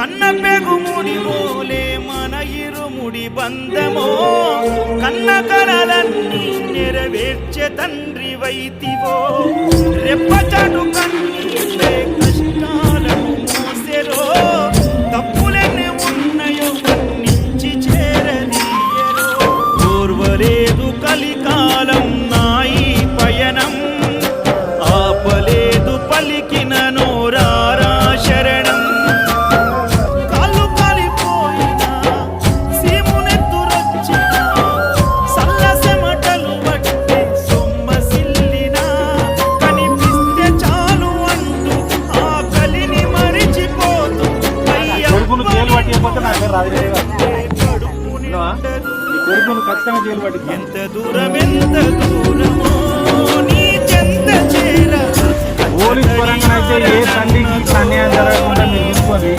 కన్న పెగుముడి పోలే మన ఇరుముడి బంధమో కన్న కలలన్నీ నెరవేర్చే తండ్రి వైతివో రెప్పచాటు కన్నీళ్ళే కష్టాలను మోసెరో తప్పులెన్ని ఉన్నాయో కన్నించి చేరదీయరో ఓర్వలేదు కలికాలం నాయి పయనం ఆపలేదు పలికిన నోరారా శరణం కాళ్ళు కాలిపోయినా సీమునెత్తురొచ్చినా సల్లసెమటలు పట్టే సొమ్మసిల్లినా కనిపిస్తే చాలు అంటూ ఆ కలిని మరిచిపోతూ కొడుకును జైలు పట్టిపోతే నాకు రాదు కొడుకును ఖచ్చితంగా జైలు పట్టి ఎంత దూరమో నీ చెంత చేర పోలీస్ పరంగా అయితే ఏ తల్లికి అన్యాయం జరగకుండా మీరు చూసుకోండి.